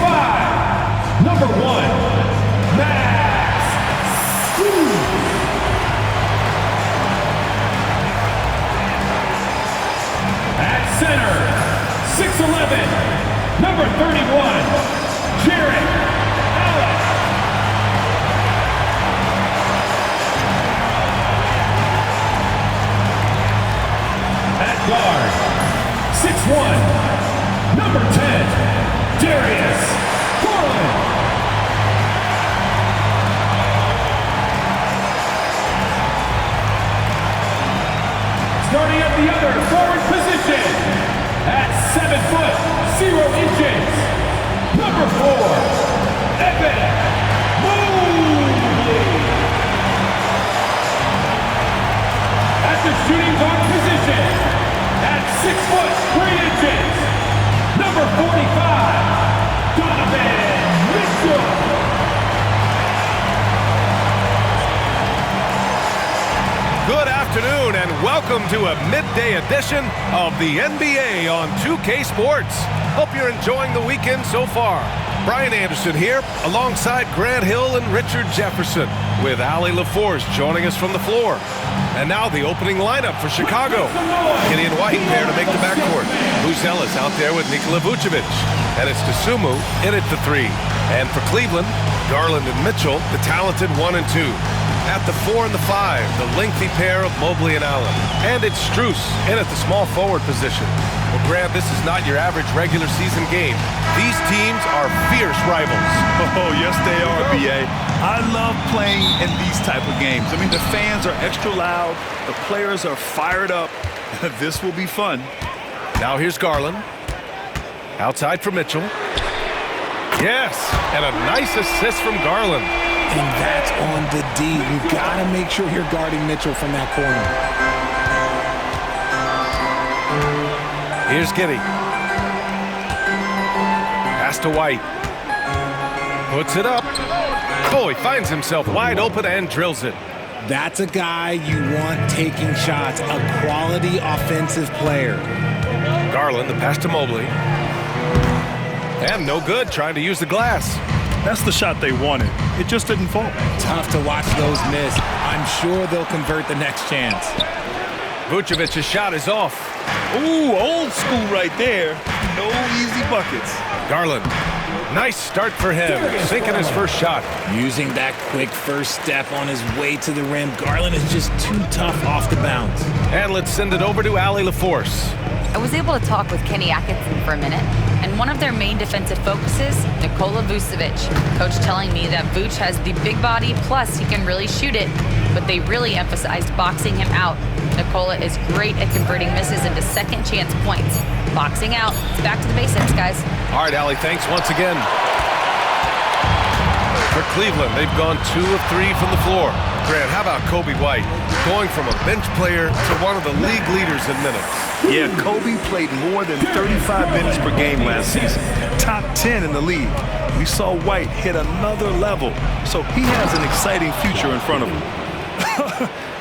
5, number 1, Max. At center, 6'11", number 31, Jared Allen. At guard, 6'1", number 10, Darius Garland. Starting at the other forward position, at 7 foot 0 inches, number 4, Evan Mobley. At the shooting guard position, at 6 foot 3 inches, number 45, Donovan Mitchell. Good afternoon and welcome to a midday edition of the NBA on 2K Sports. Hope you're enjoying the weekend so far. Brian Anderson here alongside Grant Hill and Richard Jefferson with Allie LaForce joining us from the floor. And now the opening lineup for Chicago. Gideon White pair to make the backcourt. Buzelis out there with Nikola Vucevic. And it's Dosunmu in at the 3. And for Cleveland, Garland and Mitchell, the talented 1 and 2. At the 4 and the 5, the lengthy pair of Mobley and Allen. And it's Strus in at the small forward position. Well, Grant, this is not your average regular season game. These teams are fierce rivals. Oh, yes, they are, B.A. I love playing in these type of games. I mean, the fans are extra loud. The players are fired up. This will be fun. Now here's Garland. Outside for Mitchell. Yes, and a nice assist from Garland. And that's on the D. You gotta make sure you're guarding Mitchell from that corner. Here's Giddey. Pass to White. Puts it up. Oh, he finds himself wide open and drills it. That's a guy you want taking shots, a quality offensive player. Garland, the pass to Mobley. And no good, trying to use the glass. That's the shot they wanted. It just didn't fall. Tough to watch those miss. I'm sure they'll convert the next chance. Vucevic's shot is off. Ooh, old school right there. No easy buckets. Garland, nice start for him, sinking his first shot. Using that quick first step on his way to the rim, Garland is just too tough off the bounce. And let's send it over to Allie LaForce. I was able to talk with Kenny Atkinson for a minute, and one of their main defensive focuses, Nikola Vucevic. Coach telling me that Vuce has the big body, plus he can really shoot it, but they really emphasized boxing him out. Nikola is great at converting misses into second chance points. Boxing out. It's back to the basics, guys. All right, Allie, thanks once again. For Cleveland, they've gone 2 of 3 from the floor. Grant, how about Kobe White? Going from a bench player to one of the league leaders in minutes. Yeah, Kobe played more than 35 minutes per game last season. Top 10 in the league. We saw White hit another level, so he has an exciting future in front of him.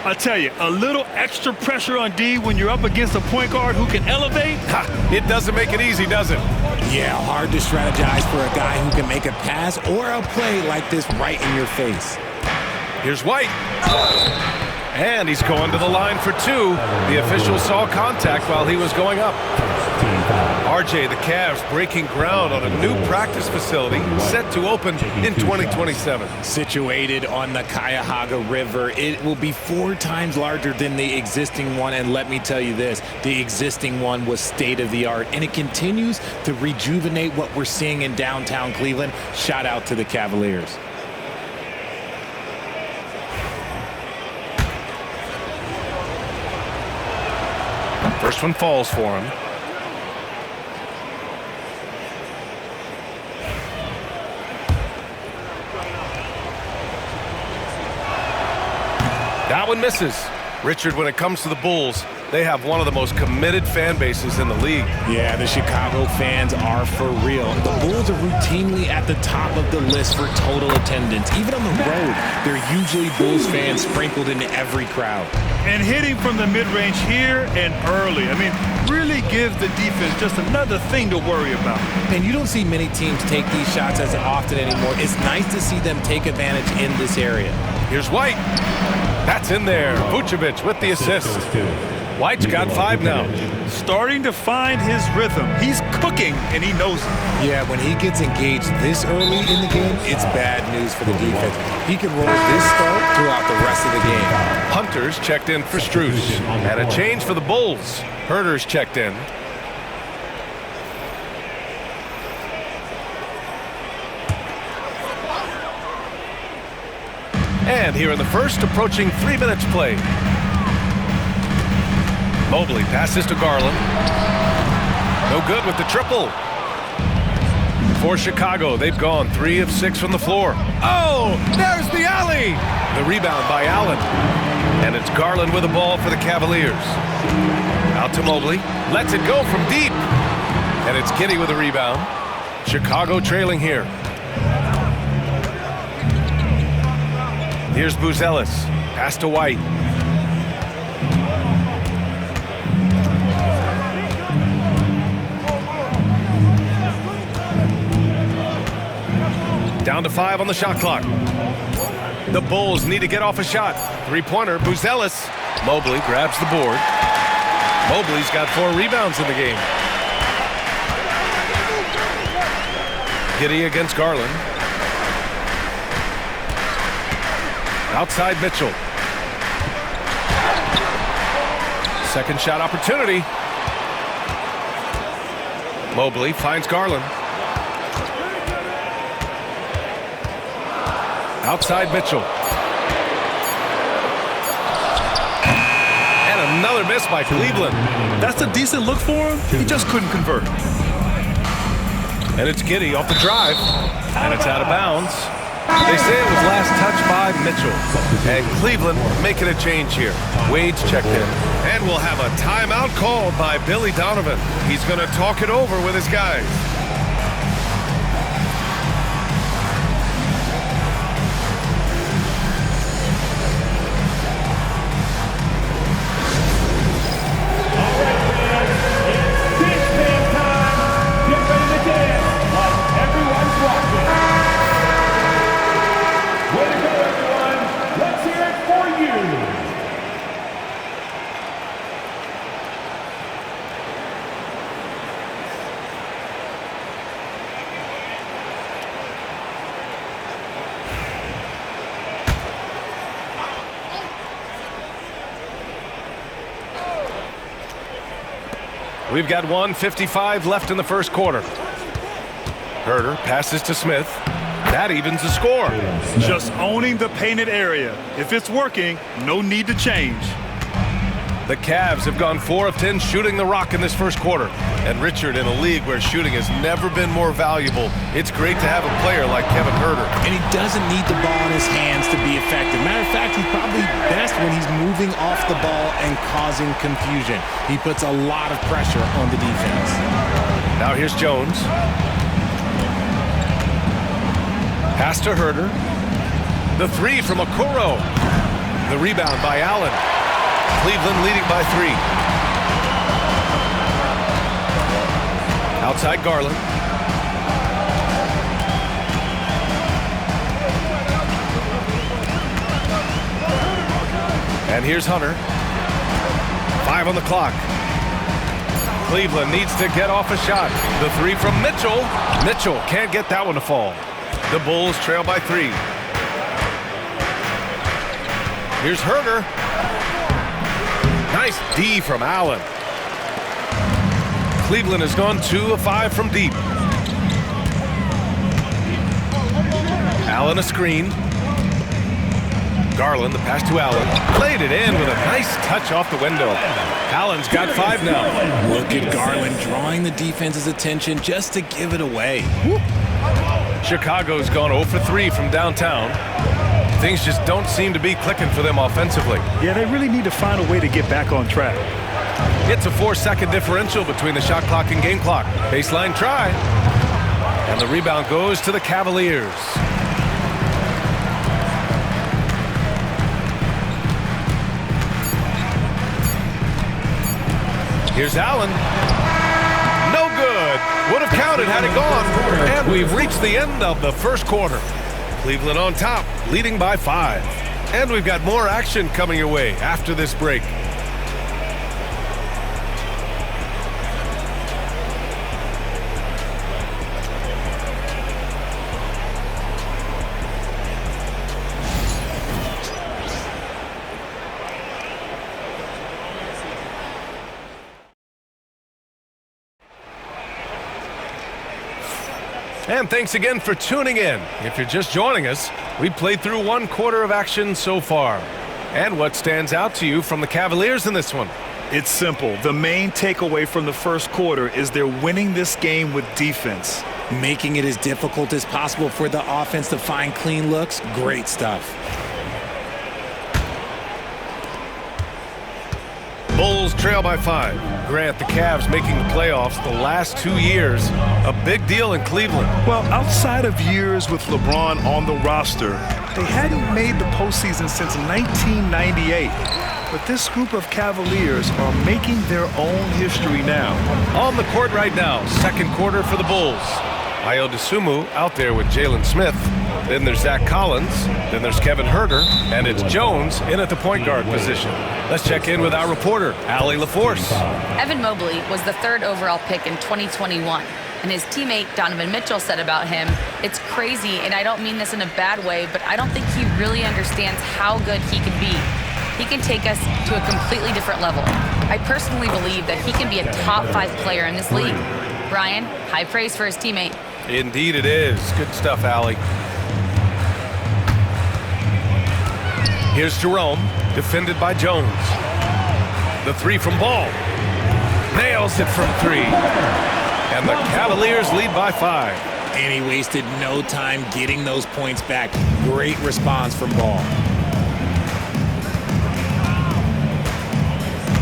I tell you, a little extra pressure on D when you're up against a point guard who can elevate. It doesn't make it easy, does it? Yeah, hard to strategize for a guy who can make a pass or a play like this right in your face. Here's White. And he's going to the line for 2. The official saw contact while he was going up. RJ, the Cavs breaking ground on a new practice facility set to open in 2027. Situated on the Cuyahoga River, it will be 4 times larger than the existing one. And let me tell you this, the existing one was state-of-the-art, and it continues to rejuvenate what we're seeing in downtown Cleveland. Shout out to the Cavaliers. First one falls for him. That one misses. Richard, when it comes to the Bulls, They have one of the most committed fan bases in the league. Yeah, the Chicago fans are for real. The Bulls are routinely at the top of the list for total attendance. Even on the road, they're usually Bulls fans sprinkled into every crowd. And hitting from the mid-range here and early. I mean, really gives the defense just another thing to worry about. And you don't see many teams take these shots as often anymore. It's nice to see them take advantage in this area. Here's White. That's in there. Vucevic with the assist. White's got 5 now. Starting to find his rhythm. He's cooking, and he knows it. Yeah, when he gets engaged this early in the game, it's bad news for the defense. He can roll this start throughout the rest of the game. Hunter's checked in for Strus. And a change for the Bulls. Herter's checked in. And here in the first, approaching 3 minutes played. Mobley passes to Garland. No good with the triple. For Chicago, they've gone 3 of 6 from the floor. Oh, there's the alley. The rebound by Allen. And it's Garland with the ball for the Cavaliers. Out to Mobley. Lets it go from deep. And it's Giddey with the rebound. Chicago trailing here. Here's Buzelis. Pass to White. Down to 5 on the shot clock. The Bulls need to get off a shot. 3-pointer, Buzelis. Mobley grabs the board. Mobley's got 4 rebounds in the game. Giddey against Garland. Outside Mitchell. Second shot opportunity. Mobley finds Garland. Outside Mitchell. And another miss by Cleveland. That's a decent look for him. He just couldn't convert. And it's Giddey off the drive. And it's out of bounds. They say it was last touched by Mitchell. And Cleveland making a change here. Wade's checked in. And we'll have a timeout called by Billy Donovan. He's going to talk it over with his guys. We've got 1:55 left in the first quarter. Herter passes to Smith. That evens the score. Just owning the painted area. If it's working, no need to change. The Cavs have gone 4 of 10 shooting the rock in this first quarter. And Richard, in a league where shooting has never been more valuable, it's great to have a player like Kevin Herter. And he doesn't need the ball in his hands to be effective. Matter of fact, he's probably best when he's moving off the ball and causing confusion. He puts a lot of pressure on the defense. Now here's Jones. Pass to Herter. The 3 from Okoro. The rebound by Allen. Cleveland leading by 3. Outside Garland. And here's Hunter. 5 on the clock. Cleveland needs to get off a shot. The 3 from Mitchell. Mitchell can't get that one to fall. The Bulls trail by 3. Here's Herter. Nice D from Allen. Cleveland has gone 2 of 5 from deep. Allen a screen. Garland, the pass to Allen. Played it in with a nice touch off the window. Allen's got 5 now. Look at Garland drawing the defense's attention just to give it away. Chicago's gone 0 for 3 from downtown. Things just don't seem to be clicking for them offensively. Yeah, they really need to find a way to get back on track. It's a 4-second differential between the shot clock and game clock. Baseline try. And the rebound goes to the Cavaliers. Here's Allen. No good. Would have counted had it gone. And we've reached the end of the first quarter. Cleveland on top, leading by 5. And we've got more action coming your way after this break. And thanks again for tuning in. If you're just joining us, we played through 1 quarter of action so far. And what stands out to you from the Cavaliers in this one? It's simple. The main takeaway from the first quarter is they're winning this game with defense. Making it as difficult as possible for the offense to find clean looks. Great stuff. Bulls trail by 5. Grant, the Cavs making the playoffs the last 2 years. A big deal in Cleveland. Well, outside of years with LeBron on the roster, they hadn't made the postseason since 1998. But this group of Cavaliers are making their own history now. On the court right now, second quarter for the Bulls. Ayo Dosunmu out there with Jalen Smith. Then there's Zach Collins. Then there's Kevin Huerter. And it's Jones in at the point guard position. Let's check in with our reporter, Allie LaForce. Evan Mobley was the 3rd overall pick in 2021. And his teammate Donovan Mitchell said about him, "It's crazy, and I don't mean this in a bad way, but I don't think he really understands how good he can be. He can take us to a completely different level. I personally believe that he can be a top 5 player in this league." Brian, high praise for his teammate. Indeed it is. Good stuff, Allie. Here's Jerome, defended by Jones. The 3 from Ball. Nails it from 3. And the Cavaliers lead by 5. And he wasted no time getting those points back. Great response from Ball.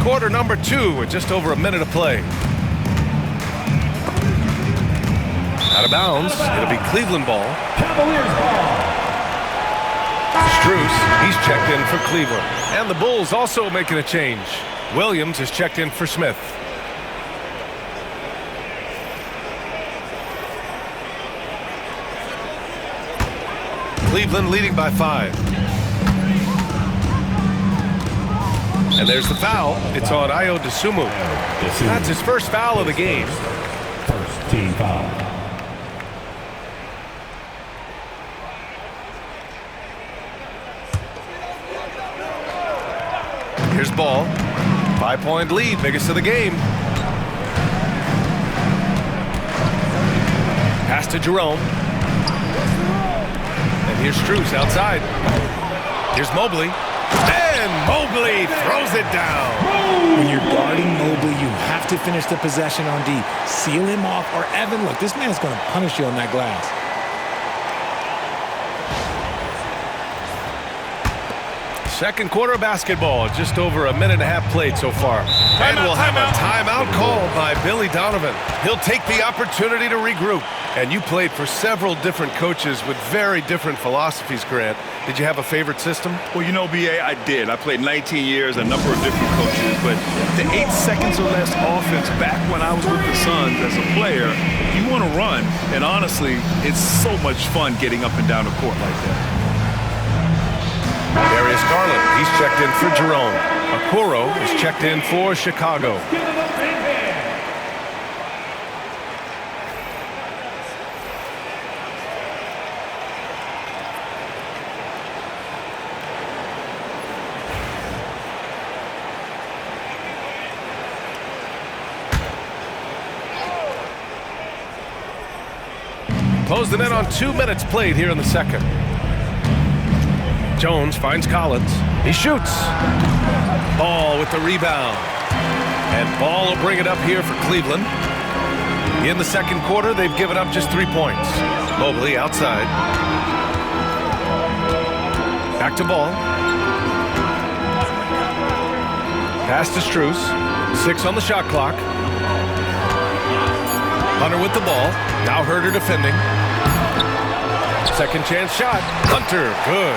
Quarter number 2 with just over a minute of play. Out of bounds. It'll be Cleveland ball. Cavaliers ball. Strus, he's checked in for Cleveland. And the Bulls also making a change. Williams is checked in for Smith. Cleveland leading by 5. And there's the foul. It's on Ayo Dosunmu. That's his first foul of the game. First team foul. Here's Ball. 5-point lead, biggest of the game. Pass to Jerome. And here's Strus outside. Here's Mobley. And Mobley throws it down. When you're guarding Mobley, you have to finish the possession on D. Seal him off, or Evan, look, this man's going to punish you on that glass. Second quarter basketball, just over a minute and a half played so far. And we'll have a timeout called by Billy Donovan. He'll take the opportunity to regroup. And you played for several different coaches with very different philosophies, Grant. Did you have a favorite system? Well, you know, B.A., I did. I played 19 years, a number of different coaches, but the 8 seconds or less offense back when I was with the Suns as a player, you want to run. And honestly, it's so much fun getting up and down the court like that. Darius Garland, he's checked in for Jerome. Okoro is checked in for Chicago. Closing in on 2 minutes played here in the second. Jones finds Collins. He shoots. Ball with the rebound. And Ball will bring it up here for Cleveland. In the second quarter, they've given up just 3 points. Mobley outside. Back to Ball. Pass to Strus. 6 on the shot clock. Hunter with the ball. Now Herter defending. Second chance shot. Hunter, good.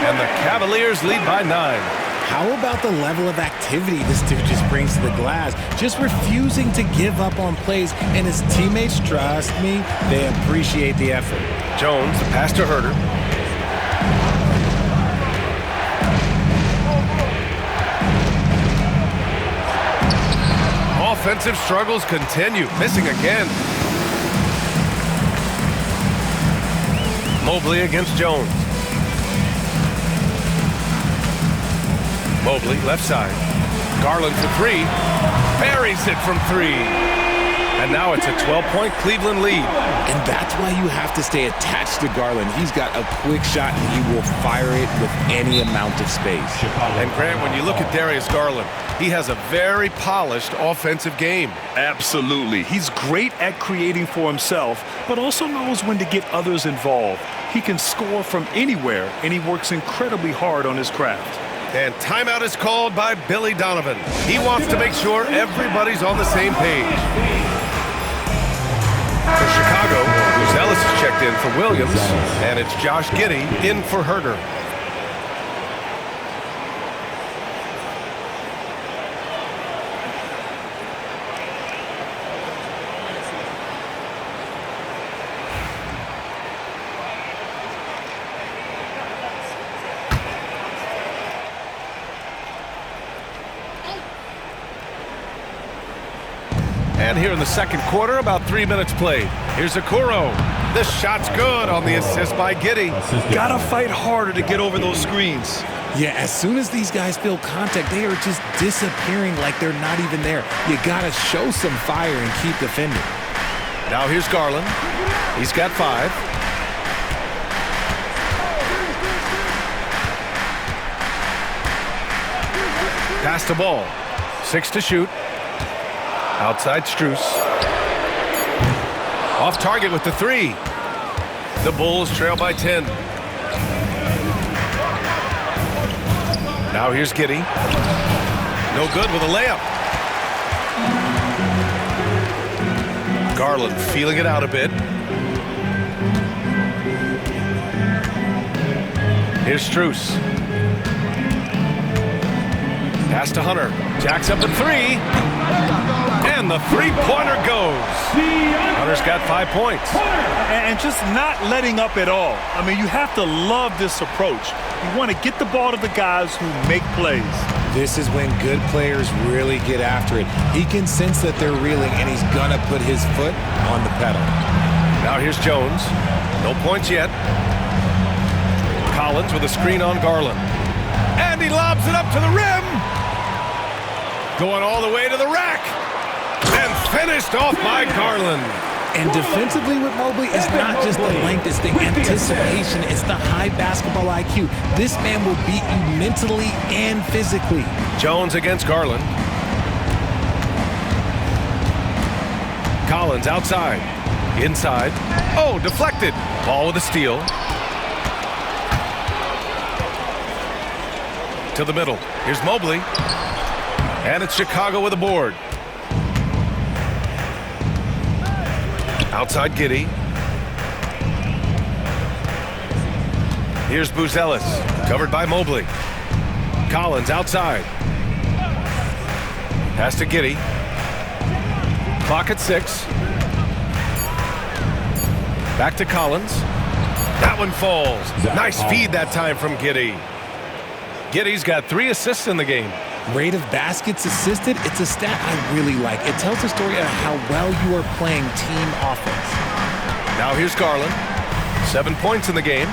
And the Cavaliers lead by 9. How about the level of activity this dude just brings to the glass? Just refusing to give up on plays, and his teammates, trust me, they appreciate the effort. Jones, the pass to Herter. Offensive struggles continue. Missing again. Mobley against Jones. Mobley, left side. Garland for 3. Buries it from 3. And now it's a 12-point Cleveland lead. And that's why you have to stay attached to Garland. He's got a quick shot, and he will fire it with any amount of space. And Grant, when you look at Darius Garland, he has a very polished offensive game. Absolutely. He's great at creating for himself, but also knows when to get others involved. He can score from anywhere, and he works incredibly hard on his craft. And timeout is called by Billy Donovan. He wants to make sure everybody's on the same page. For Chicago, Ellis is checked in for Williams, and it's Josh Giddey in for Herter. And here in the second quarter, about 3 minutes played. Here's Okoro. The shot's good on the assist by Giddey. Gotta fight harder to get over those screens. Yeah, as soon as these guys feel contact, they are just disappearing like they're not even there. You gotta show some fire and keep defending. Now here's Garland. He's got 5. Pass the ball. 6 to shoot. Outside Strus. Off target with the 3. The Bulls trail by 10. Now here's Giddey. No good with a layup. Garland feeling it out a bit. Here's Strus. Pass to Hunter. Jacks up a 3. And the three-pointer goes. Hunter's got 5 points. And just not letting up at all. I mean, you have to love this approach. You want to get the ball to the guys who make plays. This is when good players really get after it. He can sense that they're reeling, and he's going to put his foot on the pedal. Now here's Jones. No points yet. Collins with a screen on Garland. And he lobs it up to the rim. Going all the way to the rack. And finished off by Garland. And defensively with Mobley, it's not just the length, it's the anticipation, it's the high basketball IQ. This man will beat you mentally and physically. Jones against Garland. Collins outside. Inside. Oh, deflected. Ball with a steal. To the middle. Here's Mobley. And it's Chicago with a board. Outside Giddey. Here's Buzelis, covered by Mobley. Collins outside. Pass to Giddey. Clock at 6. Back to Collins. That one falls. Nice feed that time from Giddey. Giddey's got 3 assists in the game. Rate of baskets assisted, it's a stat I really like. It tells a story of how well you are playing team offense. Now here's Garland. 7 points in the game.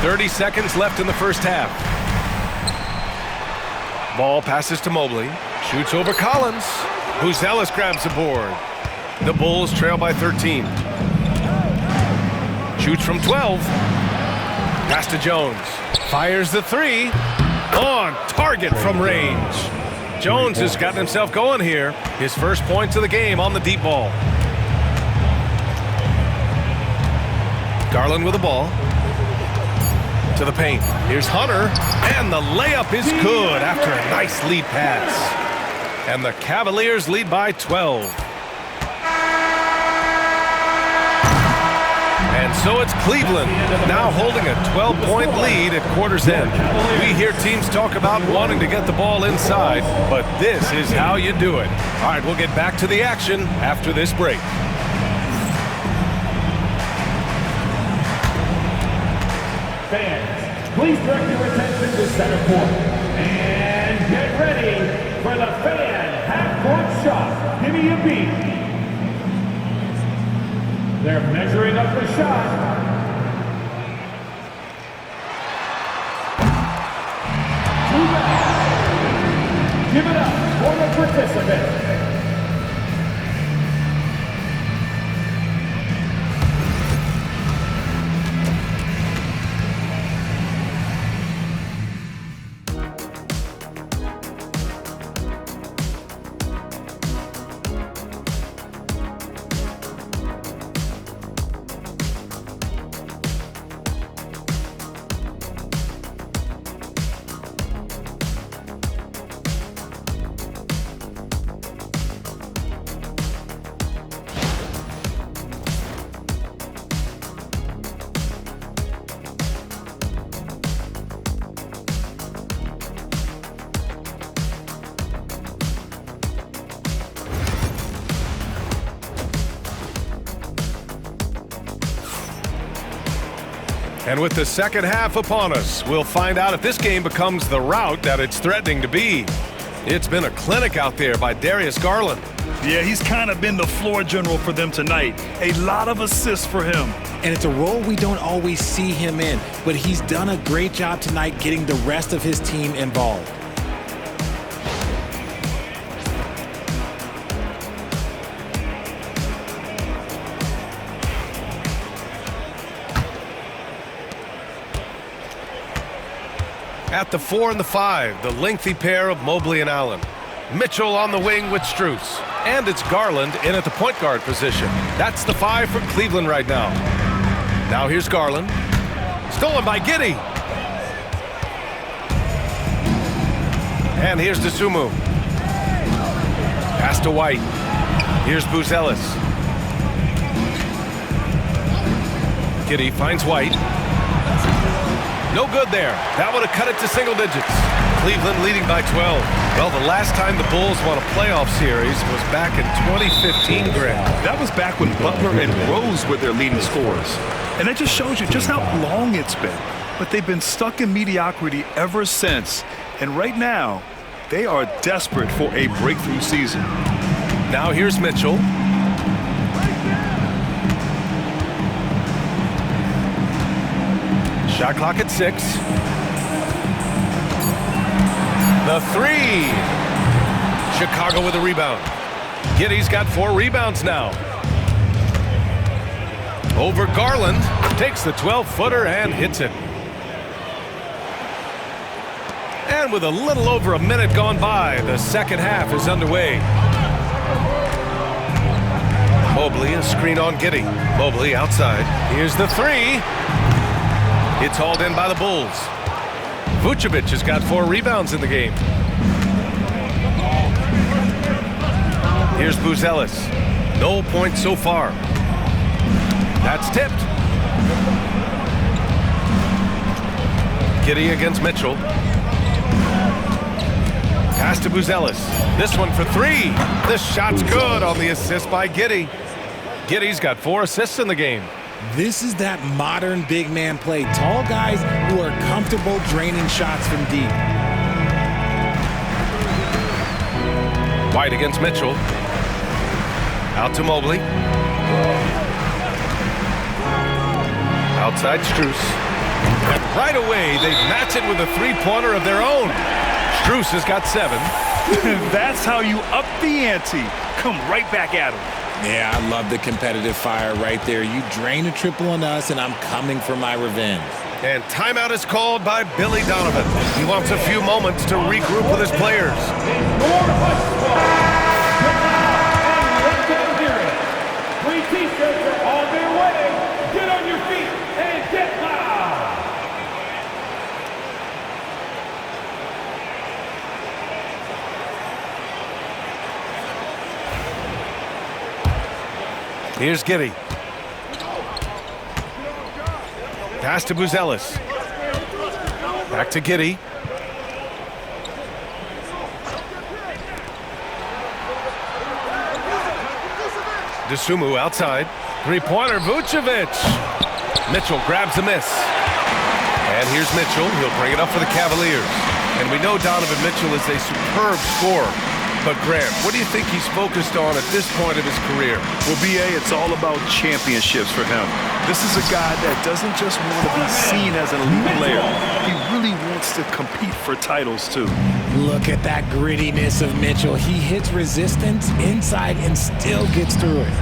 30 seconds left in the first half. Ball passes to Mobley. Shoots over Collins. Buzelis grabs the board. The Bulls trail by 13. Shoots from 12. Pass to Jones. Fires the 3. On target from range. Jones has gotten himself going here. His first points of the game on the deep ball. Garland with the ball. To the paint. Here's Hunter. And the layup is good after a nice lead pass. And the Cavaliers lead by 12. And so it's Cleveland now holding a 12-point lead at quarter's end. We hear teams talk about wanting to get the ball inside, but this is how you do it. All right, we'll get back to the action after this break. Fans, please direct your attention to center court. And get ready for the fan half-court shot. Give me a beat. They're measuring up the shot. Give it up for the participant. And with the second half upon us, we'll find out if this game becomes the rout that it's threatening to be. It's been a clinic out there by Darius Garland. Yeah, he's kind of been the floor general for them tonight. A lot of assists for him. And it's a role we don't always see him in, but he's done a great job tonight getting the rest of his team involved. At the 4 and the 5, the lengthy pair of Mobley and Allen. Mitchell on the wing with Strus. And it's Garland in at the point guard position. That's the 5 for Cleveland right now. Now here's Garland. Stolen by Giddey. And here's Dosunmu. Pass to White. Here's Buzelis. Giddey finds White. No good there. That would have cut it to single digits. Cleveland leading by 12. Well, the last time the Bulls won a playoff series was back in 2015, Greg. That was back when Butler and Rose were their leading scorers. And that just shows you just how long it's been. But they've been stuck in mediocrity ever since. And right now, they are desperate for a breakthrough season. Now here's Mitchell. Shot clock at 6. The 3. Chicago with a rebound. Giddey's got 4 rebounds now. Over Garland. Takes the 12-footer and hits it. And with a little over a minute gone by, the second half is underway. Mobley, a screen on Giddey. Mobley outside. Here's the 3. It's hauled in by the Bulls. Vucevic has got 4 rebounds in the game. Here's Buzelis. No points so far. That's tipped. Giddey against Mitchell. Pass to Buzelis. This one for 3. This shot's good on the assist by Giddey. Giddey's got 4 assists in the game. This is that modern big man play. Tall guys who are comfortable draining shots from deep. White against Mitchell. Out to Mobley. Outside Strus. And right away, they match it with a 3-pointer of their own. Strus has got 7. That's how you up the ante. Come right back at him. Yeah, I love the competitive fire right there. You drain a triple on us, and I'm coming for my revenge. And timeout is called by Billy Donovan. He wants a few moments to regroup with his players. Free t-shirts are on their way. Get on your feet and get loud. Here's Giddey. Pass to Buzelis. Back to Giddey. DeSumo outside. Three-pointer, Vucevic. Mitchell grabs the miss. And here's Mitchell. He'll bring it up for the Cavaliers. And we know Donovan Mitchell is a superb scorer. But Grant, what do you think he's focused on at this point of his career? Well, B.A., it's all about championships for him. This is a guy that doesn't just want to be seen as an elite player. He really wants to compete for titles, too. Look at that grittiness of Mitchell. He hits resistance inside and still gets through it.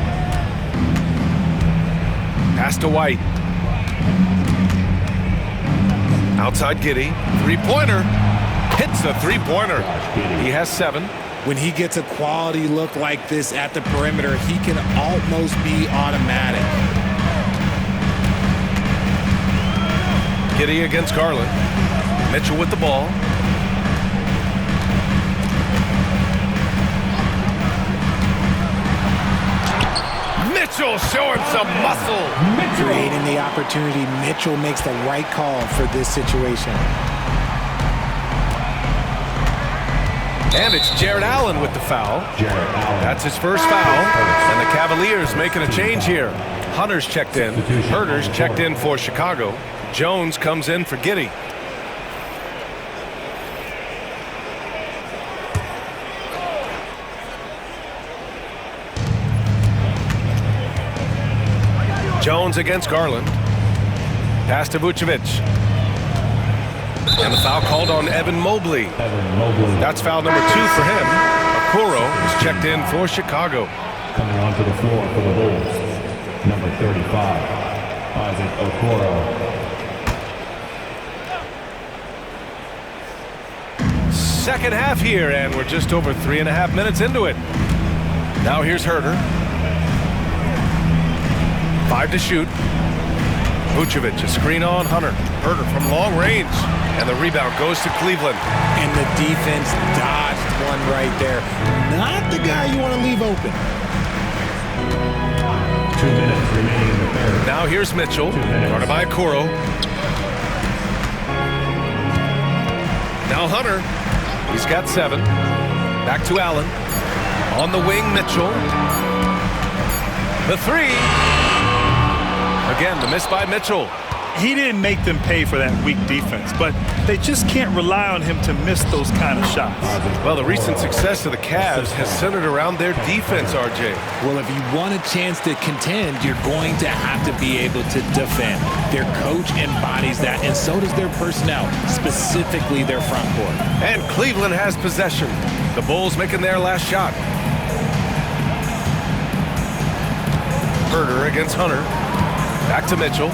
Pass to White. Outside Giddey. Three-pointer. Hits the three-pointer. He has 7. When he gets a quality look like this at the perimeter, he can almost be automatic. Giddey against Garland. Mitchell with the ball. Mitchell showing some muscle. Creating the opportunity, Mitchell makes the right call for this situation. And it's Jared Allen with the foul. That's his first foul. And the Cavaliers making a change here. Hunter's checked in. Herter's checked in for Chicago. Jones comes in for Giddey. Jones against Garland. Pass to Vucevic. And the foul called on Evan Mobley. That's foul number 2 for him. Okoro is checked in for Chicago. Coming onto the floor for the Bulls, number 35, Isaac Okoro. Second half here, and we're just over 3.5 minutes into it. Now here's Herter. 5 to shoot. Vucevic, a screen on Hunter. Herter from long range. And the rebound goes to Cleveland. And the defense dodged one right there. Not the guy you want to leave open. 2 minutes remaining in the third. Now here's Mitchell, guarded by Okoro. Now Hunter. He's got 7. Back to Allen. On the wing, Mitchell. The 3. Again, the miss by Mitchell. He didn't make them pay for that weak defense, but they just can't rely on him to miss those kind of shots. Well, the recent success of the Cavs has centered around their defense, RJ. Well, if you want a chance to contend, you're going to have to be able to defend. Their coach embodies that, and so does their personnel, specifically their front court. And Cleveland has possession. The Bulls making their last shot. Herter against Hunter. Back to Mitchell.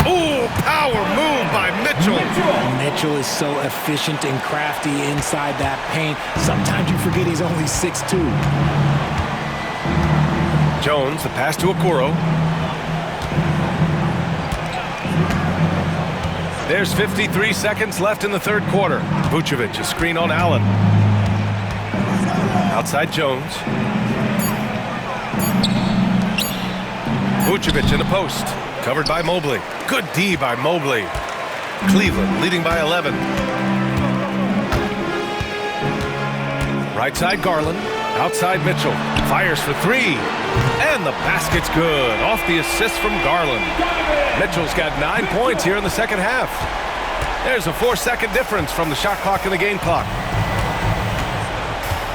Ooh, power move by Mitchell. Mitchell is so efficient and crafty inside that paint. Sometimes you forget he's only 6'2". Jones, the pass to Okoro. There's 53 seconds left in the third quarter. Vucevic, a screen on Allen. Outside Jones. Vucevic in the post. Covered by Mobley. Good D by Mobley. Cleveland leading by 11. Right side Garland. Outside Mitchell. Fires for 3. And the basket's good. Off the assist from Garland. Mitchell's got 9 points here in the second half. There's a 4-second difference from the shot clock and the game clock.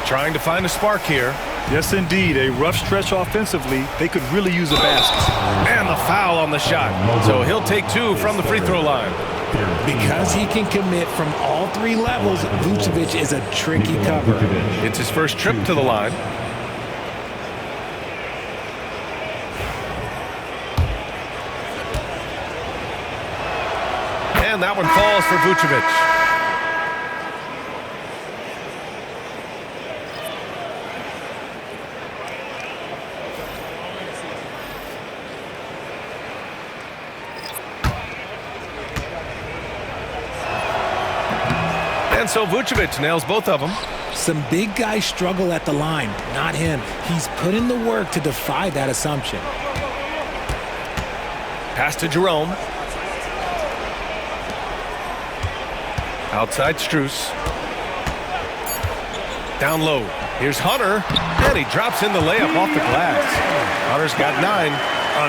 Trying to find a spark here. Yes, indeed. A rough stretch offensively. They could really use a basket. And the foul on the shot. So he'll take 2 from the free throw line. Because he can commit from all 3 levels, Vucevic is a tricky cover. It's his first trip to the line. And that one falls for Vucevic. And so Vucevic nails both of them. Some big guys struggle at the line, not him. He's put in the work to defy that assumption. Pass to Jerome. Outside Strus. Down low. Here's Hunter. And he drops in the layup off the glass. Hunter's got 9.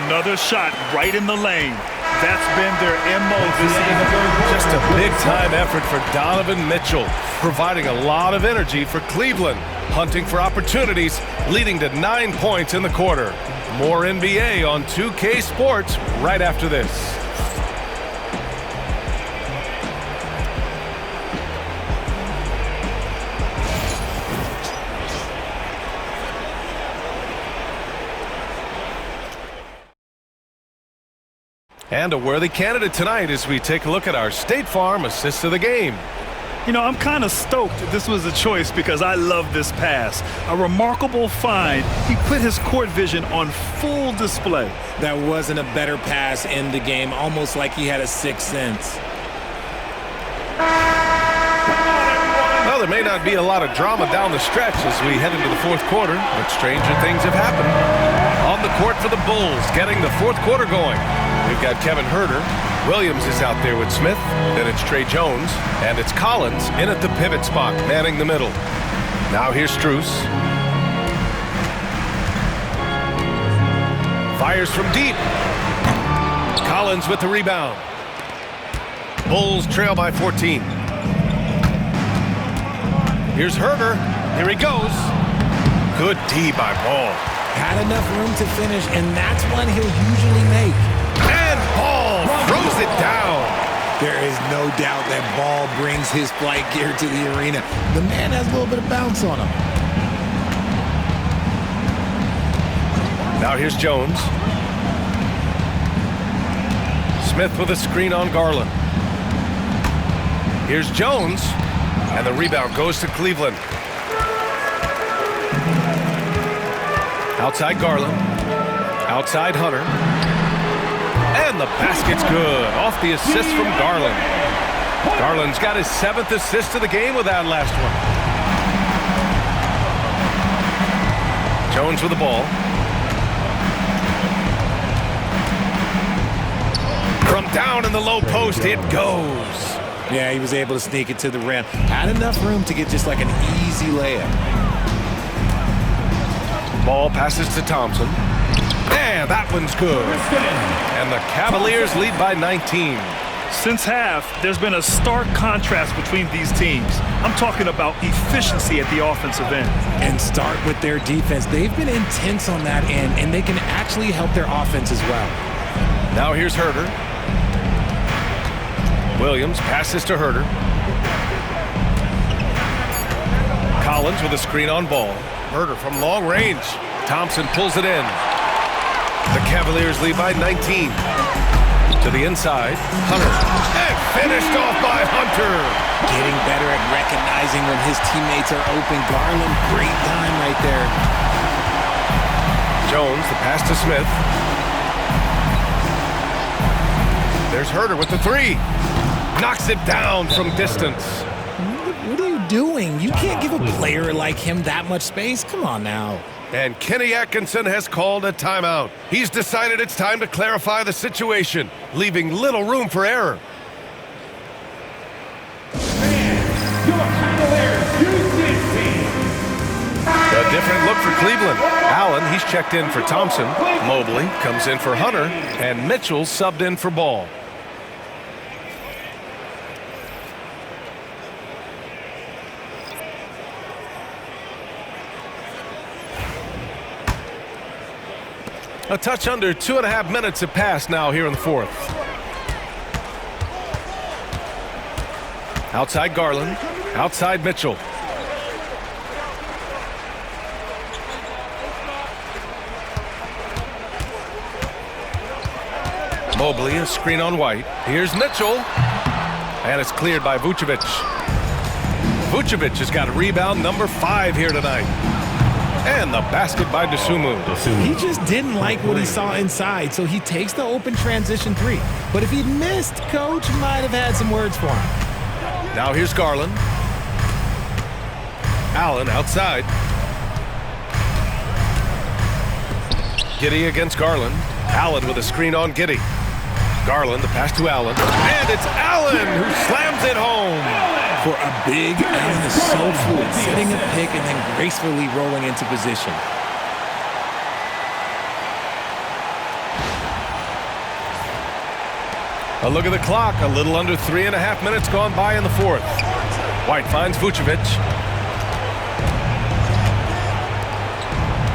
Another shot right in the lane. That's been their MO this season. Just a big-time effort for Donovan Mitchell, providing a lot of energy for Cleveland, hunting for opportunities, leading to 9 points in the quarter. More NBA on 2K Sports right after this. And a worthy candidate tonight as we take a look at our State Farm assist of the game. You know, I'm kind of stoked this was a choice because I love this pass. A remarkable find. He put his court vision on full display. That wasn't a better pass in the game, almost like he had a sixth sense. Well, there may not be a lot of drama down the stretch as we head into the fourth quarter, but stranger things have happened. On the court for the Bulls, getting the fourth quarter going. We've got Kevin Huerter. Williams is out there with Smith. Then it's Trey Jones. And it's Collins in at the pivot spot, manning the middle. Now here's Strus. Fires from deep. Collins with the rebound. Bulls trail by 14. Here's Huerter. Here he goes. Good D by Ball. Had enough room to finish, and that's one he'll usually make. And Ball throws it down. There is no doubt that Ball brings his flight gear to the arena. The man has a little bit of bounce on him. Now here's Jones. Smith with a screen on Garland. Here's Jones. And the rebound goes to Cleveland. Outside Garland. Outside Hunter. And the basket's good. Off the assist from Garland. Garland's got his 7th assist of the game with that last one. Jones with the ball. From down in the low post, it goes. Yeah, he was able to sneak it to the rim. Had enough room to get just like an easy layup. Ball passes to Thompson. And that one's good. And the Cavaliers lead by 19. Since half, there's been a stark contrast between these teams. I'm talking about efficiency at the offensive end. And start with their defense. They've been intense on that end, and they can actually help their offense as well. Now here's Huerter. Williams passes to Huerter. Collins with a screen on Ball. Huerter from long range. Thompson pulls it in. The Cavaliers lead by 19. To the inside. Hunter. And finished off by Hunter. Getting better at recognizing when his teammates are open. Garland, great time right there. Jones, the pass to Smith. There's Huerter with the 3. Knocks it down from distance. What are you doing? You can't give a player like him that much space. Come on now. And Kenny Atkinson has called a timeout. He's decided it's time to clarify the situation, leaving little room for error. A different look for Cleveland. Allen, he's checked in for Thompson. Mobley comes in for Hunter. And Mitchell subbed in for Ball. A touch under 2.5 minutes have passed now here in the fourth. Outside Garland. Outside Mitchell. Mobley, a screen on White. Here's Mitchell. And it's cleared by Vucevic. Vucevic has got rebound number 5 here tonight. And the basket by Dosunmu. He just didn't like what he saw inside, so he takes the open transition 3. But if he'd missed, Coach might have had some words for him. Now here's Garland. Allen outside. Giddey against Garland. Allen with a screen on Giddey. Garland, the pass to Allen. And it's Allen who slams it home. For a big, Allen is so fluid, setting a pick and then gracefully rolling into position. A look at the clock. A little under 3.5 minutes gone by in the fourth. White finds Vucevic.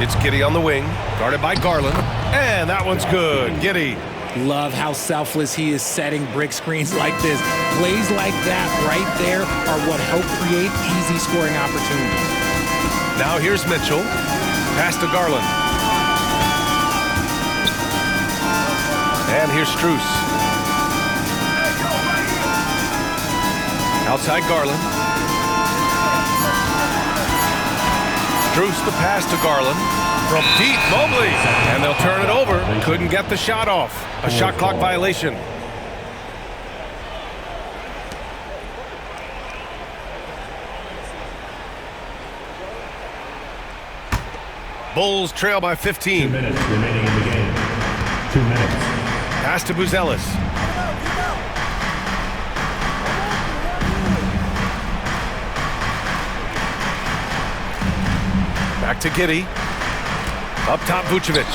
It's Giddey on the wing, guarded by Garland. And that one's good. Giddey. Love how selfless he is setting brick screens like this. Plays like that right there are what help create easy scoring opportunities. Now here's Mitchell. Pass to Garland. And here's Strus. Outside Garland. Strus the pass to Garland. From deep, Mobley. And they'll turn it over. Couldn't get the shot off. A shot clock violation. Bulls trail by 15. 2 minutes remaining in the game. 2 minutes. Pass to Buzelis. Back to Giddey. Up top, Vucevic.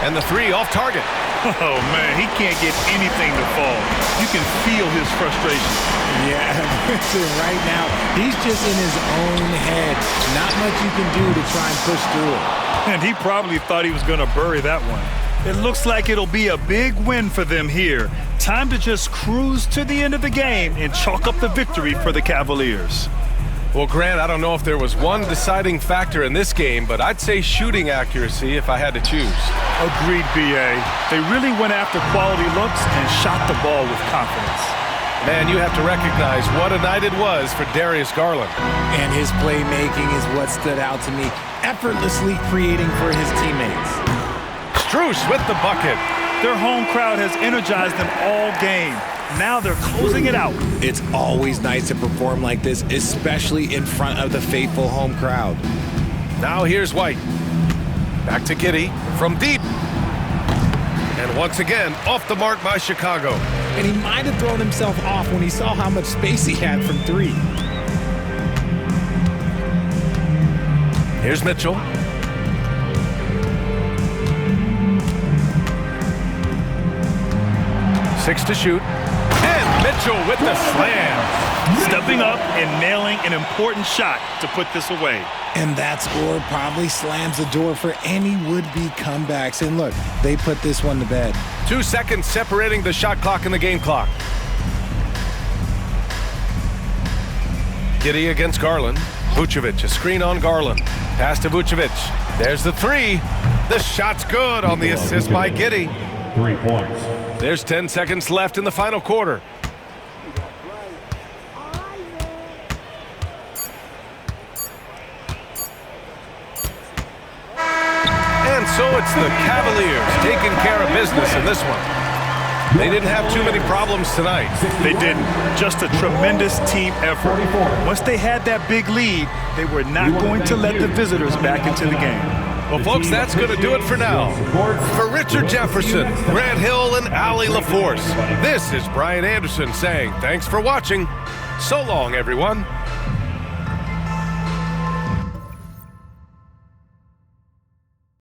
And the three off target. Oh, man, he can't get anything to fall. You can feel his frustration. Yeah, right now, he's just in his own head. Not much you can do to try and push through it. And he probably thought he was going to bury that one. It looks like it'll be a big win for them here. Time to just cruise to the end of the game and chalk up the victory for the Cavaliers. Well, Grant, I don't know if there was one deciding factor in this game, but I'd say shooting accuracy if I had to choose. Agreed, B.A. They really went after quality looks and shot the ball with confidence. Man, you have to recognize what a night it was for Darius Garland. And his playmaking is what stood out to me, effortlessly creating for his teammates. Strus with the bucket. Their home crowd has energized them all game. Now they're closing it out. It's always nice to perform like this, especially in front of the faithful home crowd. Now here's White. Back to Giddey from deep. And once again, off the mark by Chicago. And he might have thrown himself off when he saw how much space he had from three. Here's Mitchell. Six to shoot. And Mitchell with the slam. Stepping up and nailing an important shot to put this away. And that score probably slams the door for any would-be comebacks. And look, they put this one to bed. 2 seconds separating the shot clock and the game clock. Giddey against Garland. Vucevic, a screen on Garland. Pass to Vucevic. There's the three. The shot's good on the assist by Giddey. 3 points. There's 10 seconds left in the final quarter. And so it's the Cavaliers taking care of business in this one. They didn't have too many problems tonight. They didn't. Just a tremendous team effort. Once they had that big lead, they were not going to let the visitors back into the game. Well, folks, that's going to do it for now. For Richard Jefferson, Grant Hill, and Allie LaForce, this is Brian Anderson saying thanks for watching. So long, everyone.